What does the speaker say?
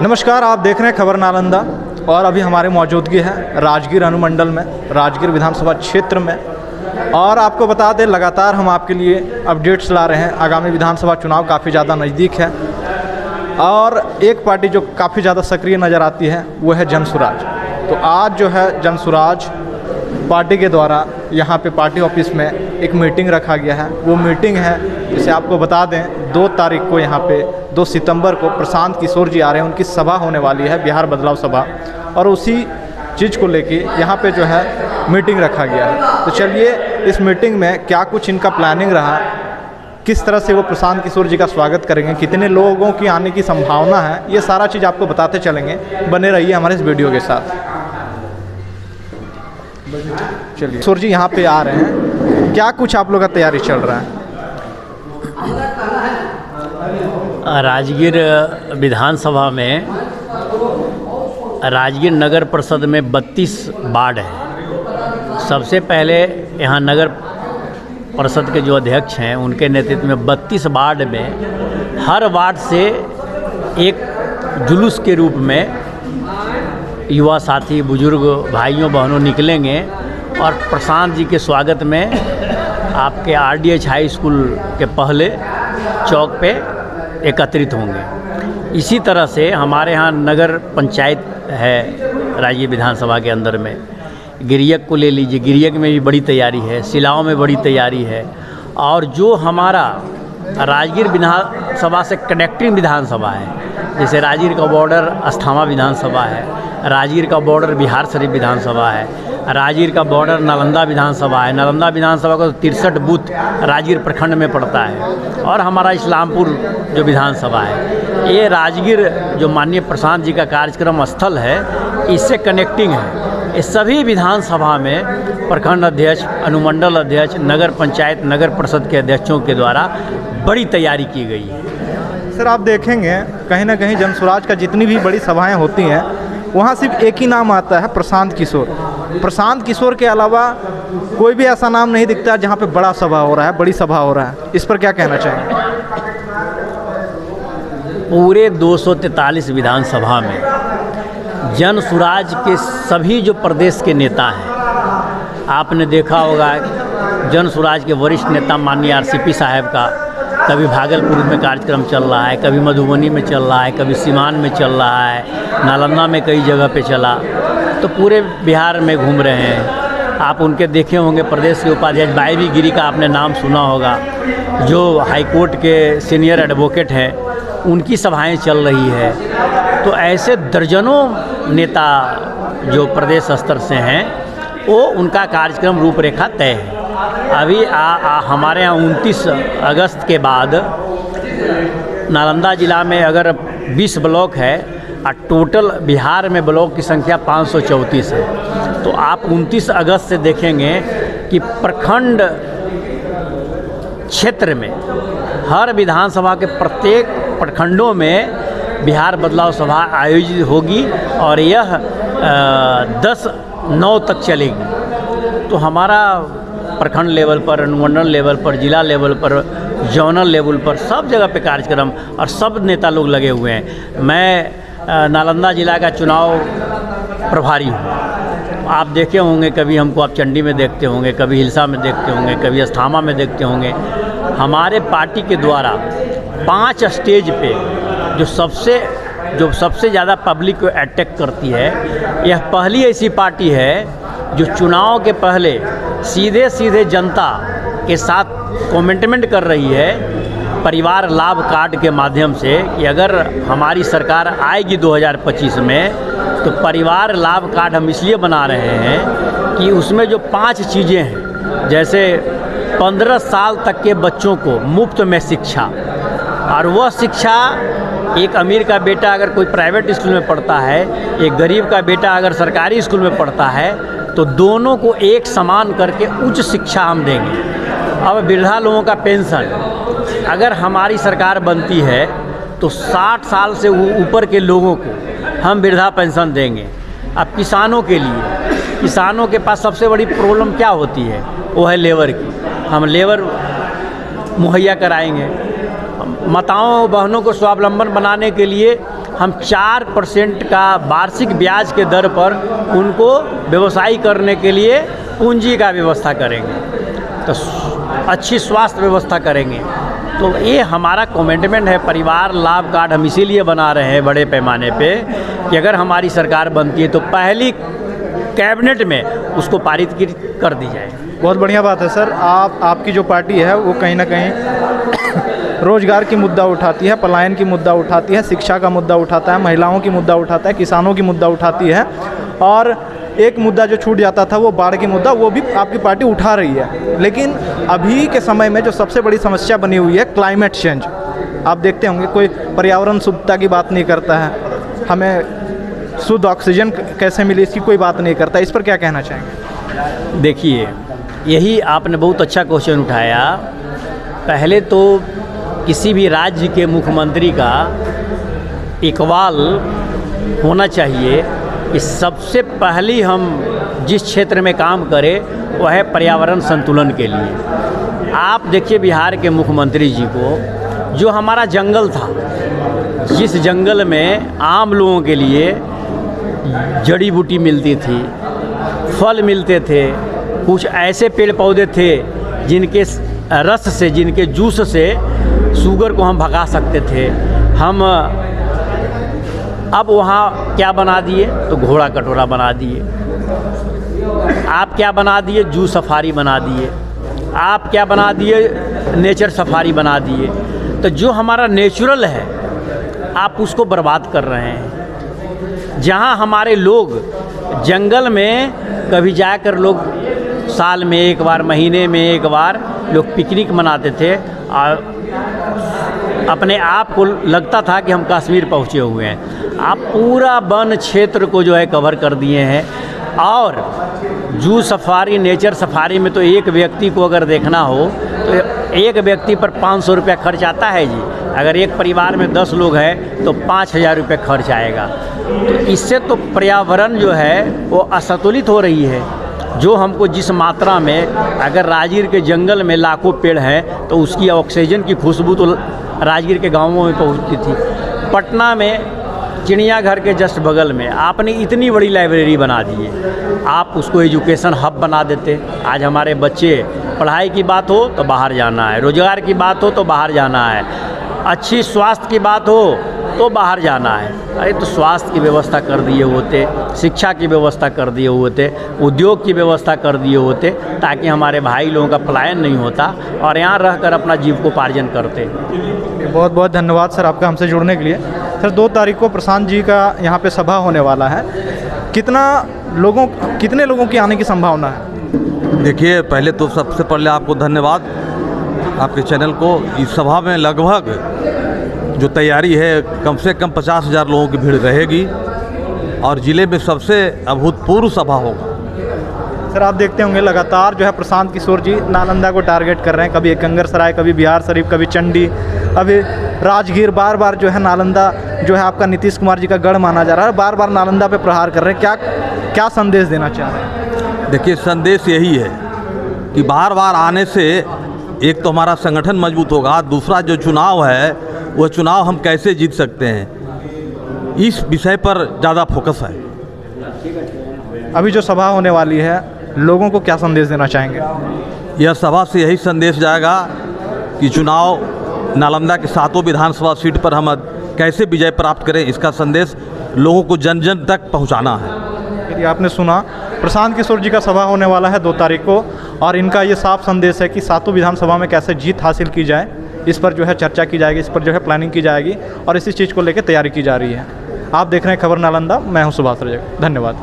नमस्कार, आप देख रहे हैं खबर नालंदा और अभी हमारी मौजूदगी है राजगीर अनुमंडल में, राजगीर विधानसभा क्षेत्र में। और आपको बता दें, लगातार हम आपके लिए अपडेट्स ला रहे हैं। आगामी विधानसभा चुनाव काफ़ी ज़्यादा नज़दीक है और एक पार्टी जो काफ़ी ज़्यादा सक्रिय नज़र आती है वो है जनसुराज। तो आज जो है जनसुराज पार्टी के द्वारा यहाँ पे पार्टी ऑफिस में एक मीटिंग रखा गया है। वो मीटिंग है जिसे आपको बता दें 2 तारीख को यहाँ पे 2 सितंबर को प्रशांत किशोर जी आ रहे हैं, उनकी सभा होने वाली है, बिहार बदलाव सभा। और उसी चीज़ को लेके यहाँ पे जो है मीटिंग रखा गया है। तो चलिए इस मीटिंग में क्या कुछ इनका प्लानिंग रहा, किस तरह से वो प्रशांत किशोर जी का स्वागत करेंगे, कितने लोगों की आने की संभावना है, ये सारा चीज़ आपको बताते चलेंगे। बने रहिए हमारे इस वीडियो के साथ। चलिए किशोर जी यहाँ पे आ रहे हैं, क्या कुछ आप लोग का तैयारी चल रहा है? राजगीर विधानसभा में राजगीर नगर परिषद में 32 वार्ड है। सबसे पहले यहाँ नगर परिषद के जो अध्यक्ष हैं उनके नेतृत्व में 32 वार्ड में हर वार्ड से एक जुलूस के रूप में युवा साथी, बुजुर्ग भाइयों बहनों निकलेंगे और प्रशांत जी के स्वागत में आपके RDH हाई स्कूल के पहले चौक पे एकत्रित होंगे। इसी तरह से हमारे यहाँ नगर पंचायत है राजगीर विधानसभा के अंदर में। गिरियक को ले लीजिए, गिरियक में भी बड़ी तैयारी है, सिलाव में बड़ी तैयारी है। और जो हमारा राजगीर विधानसभा से कनेक्टिंग विधानसभा है, जैसे राजगीर का बॉर्डर अस्थामा विधानसभा है, राजगीर का बॉर्डर बिहार शरीफ विधानसभा है, राजगीर का बॉर्डर नालंदा विधानसभा है। नालंदा विधानसभा का 63 बूथ राजगीर प्रखंड में पड़ता है। और हमारा इस्लामपुर जो विधानसभा है, ये राजगीर जो माननीय प्रशांत जी का कार्यक्रम स्थल है, इससे कनेक्टिंग है। इस सभी विधानसभा में प्रखंड अध्यक्ष, अनुमंडल अध्यक्ष, नगर पंचायत, नगर परिषद के अध्यक्षों के द्वारा बड़ी तैयारी की गई है। सर, आप देखेंगे कहीं ना कहीं जनसुराज का जितनी भी बड़ी सभाएं होती हैं वहाँ सिर्फ एक ही नाम आता है, प्रशांत किशोर। प्रशांत किशोर के अलावा कोई भी ऐसा नाम नहीं दिखता जहाँ पे बड़ा सभा हो रहा है, बड़ी सभा हो रहा है। इस पर क्या कहना चाहेंगे? पूरे 243 विधानसभा में जनसुराज के सभी जो प्रदेश के नेता हैं, आपने देखा होगा जनसुराज के वरिष्ठ नेता माननीय RCP साहब का कभी भागलपुर में कार्यक्रम चल रहा है, कभी मधुबनी में चल रहा है, कभी सीवान में चल रहा है, नालंदा में कई जगह पे चला। तो पूरे बिहार में घूम रहे हैं। आप उनके देखे होंगे प्रदेश के उपाध्यक्ष वाई गिरी का आपने नाम सुना होगा, जो हाईकोर्ट के सीनियर एडवोकेट हैं, उनकी सभाएं चल रही है। तो ऐसे दर्जनों नेता जो प्रदेश स्तर से हैं, वो उनका कार्यक्रम रूपरेखा तय है। अभी हमारे यहाँ 29 अगस्त के बाद नालंदा ज़िला में अगर 20 ब्लॉक है और टोटल बिहार में ब्लॉक की संख्या 534 है। तो आप 29 अगस्त से देखेंगे कि प्रखंड क्षेत्र में हर विधानसभा के प्रत्येक प्रखंडों में बिहार बदलाव सभा आयोजित होगी और यह 10/9 तक चलेगी। तो हमारा प्रखंड लेवल पर, अनुमंडल लेवल पर, जिला लेवल पर, जोनल लेवल पर सब जगह पे कार्यक्रम और सब नेता लोग लगे हुए हैं। मैं नालंदा ज़िला का चुनाव प्रभारी हूँ। आप देखे होंगे, कभी हमको आप चंडी में देखते होंगे, कभी हिलसा में देखते होंगे, कभी अस्थामा में देखते होंगे। हमारे पार्टी के द्वारा 5 स्टेज पे जो सबसे ज़्यादा पब्लिक को अट्रैक्ट करती है, यह पहली ऐसी पार्टी है जो चुनाव के पहले सीधे जनता के साथ कमिटमेंट कर रही है परिवार लाभ कार्ड के माध्यम से कि अगर हमारी सरकार आएगी 2025 में तो परिवार लाभ कार्ड हम इसलिए बना रहे हैं कि उसमें जो 5 चीज़ें हैं, जैसे 15 साल तक के बच्चों को मुफ्त में शिक्षा, और वह शिक्षा एक अमीर का बेटा अगर कोई प्राइवेट स्कूल में पढ़ता है, एक गरीब का बेटा अगर सरकारी स्कूल में पढ़ता है, तो दोनों को एक समान करके उच्च शिक्षा हम देंगे। अब वृद्धा लोगों का पेंशन, अगर हमारी सरकार बनती है तो 60 साल से ऊपर के लोगों को हम वृद्धा पेंशन देंगे। अब किसानों के लिए, किसानों के पास सबसे बड़ी प्रॉब्लम क्या होती है, वो है लेबर की। हम लेबर मुहैया कराएंगे। माताओं बहनों को स्वावलंबन बनाने के लिए हम 4% का वार्षिक ब्याज के दर पर उनको व्यवसाय करने के लिए पूंजी का व्यवस्था करेंगे, तो अच्छी स्वास्थ्य व्यवस्था करेंगे। तो ये हमारा कमिटमेंट है। परिवार लाभ कार्ड हम इसीलिए बना रहे हैं बड़े पैमाने पे कि अगर हमारी सरकार बनती है तो पहली कैबिनेट में उसको पारित कर दी जाए। बहुत बढ़िया बात है सर। आपकी जो पार्टी है वो कहीं ना कहीं रोजगार की मुद्दा उठाती है, पलायन की मुद्दा उठाती है, शिक्षा का मुद्दा उठाता है, महिलाओं की मुद्दा उठाता है, किसानों की मुद्दा उठाती है, और एक मुद्दा जो छूट जाता था वो बाढ़ की मुद्दा, वो भी आपकी पार्टी उठा रही है। लेकिन अभी के समय में जो सबसे बड़ी समस्या बनी हुई है क्लाइमेट चेंज, आप देखते होंगे कोई पर्यावरण शुद्धता की बात नहीं करता है, हमें शुद्ध ऑक्सीजन कैसे मिले इसकी कोई बात नहीं करता। इस पर क्या कहना चाहेंगे? देखिए, यही आपने बहुत अच्छा क्वेश्चन उठाया। पहले तो किसी भी राज्य के मुख्यमंत्री का इकबाल होना चाहिए कि सबसे पहली हम जिस क्षेत्र में काम करें वह है पर्यावरण संतुलन के लिए। आप देखिए बिहार के मुख्यमंत्री जी को, जो हमारा जंगल था, जिस जंगल में आम लोगों के लिए जड़ी बूटी मिलती थी, फल मिलते थे, कुछ ऐसे पेड़ पौधे थे जिनके रस से, जिनके जूस से शुगर को हम भगा सकते थे, हम अब वहाँ क्या बना दिए? तो घोड़ा कटोरा बना दिए। आप क्या बना दिए? जू सफारी बना दिए। आप क्या बना दिए? नेचर सफारी बना दिए। तो जो हमारा नेचुरल है आप उसको बर्बाद कर रहे हैं। जहाँ हमारे लोग जंगल में कभी जाकर लोग साल में एक बार, महीने में एक बार लोग पिकनिक मनाते थे और अपने आप को लगता था कि हम कश्मीर पहुँचे हुए हैं। आप पूरा वन क्षेत्र को जो है कवर कर दिए हैं। और जू सफारी, नेचर सफारी में तो एक व्यक्ति को अगर देखना हो तो एक व्यक्ति पर 500 रुपया खर्च आता है जी। अगर एक परिवार में 10 लोग हैं तो 5000 रुपये खर्च आएगा। तो इससे तो पर्यावरण जो है वो असंतुलित हो रही है। जो हमको जिस मात्रा में, अगर राजगीर के जंगल में लाखों पेड़ हैं तो उसकी ऑक्सीजन की खुशबू तो राजगीर के गाँवों में पहुँचती थी। पटना में चिड़ियाघर के जस्ट बगल में आपने इतनी बड़ी लाइब्रेरी बना दी है, आप उसको एजुकेशन हब बना देते। आज हमारे बच्चे, पढ़ाई की बात हो तो बाहर जाना है, रोजगार की बात हो तो बाहर जाना है, अच्छी स्वास्थ्य की बात हो तो बाहर जाना है। अरे तो स्वास्थ्य की व्यवस्था कर दिए होते, शिक्षा की व्यवस्था कर दिए होते, उद्योग की व्यवस्था कर दिए होते, ताकि हमारे भाई लोगों का पलायन नहीं होता और यहाँ रहकर अपना जीविकोपार्जन करते। बहुत बहुत धन्यवाद सर आपका हमसे जुड़ने के लिए। सर 2 तारीख को प्रशांत जी का यहाँ पे सभा होने वाला है, कितने लोगों की आने की संभावना है? देखिए, पहले तो सबसे पहले आपको धन्यवाद, आपके चैनल को। इस सभा में लगभग जो तैयारी है कम से कम 50,000 लोगों की भीड़ रहेगी और ज़िले में सबसे अभूतपूर्व सभा होगा। सर आप देखते होंगे लगातार जो है प्रशांत किशोर जी नालंदा को टारगेट कर रहे हैं, कभी एकंगरसराय, कभी बिहार शरीफ, कभी चंडी, अभी राजगीर, बार बार जो है नालंदा जो है आपका नीतीश कुमार जी का गढ़ माना जा रहा है, बार बार नालंदा पे प्रहार कर रहे हैं। क्या संदेश देना चाह रहे हैं? देखिए, संदेश यही है कि बार बार आने से एक तो हमारा संगठन मजबूत होगा, दूसरा जो चुनाव है वह चुनाव हम कैसे जीत सकते हैं, इस विषय पर ज़्यादा फोकस है। अभी जो सभा होने वाली है, लोगों को क्या संदेश देना चाहेंगे? यह सभा से यही संदेश जाएगा कि चुनाव नालंदा के 7 विधानसभा सीट पर हम कैसे विजय प्राप्त करें, इसका संदेश लोगों को जन जन तक पहुंचाना है। यदि आपने सुना, प्रशांत किशोर जी का सभा होने वाला है 2 तारीख को, और इनका ये साफ संदेश है कि 7 विधानसभा में कैसे जीत हासिल की जाए, इस पर जो है चर्चा की जाएगी, इस पर जो है प्लानिंग की जाएगी और इसी चीज़ को लेकर तैयारी की जा रही है। आप देख रहे हैं खबर नालंदा, मैं हूँ सुभाष रजक। धन्यवाद।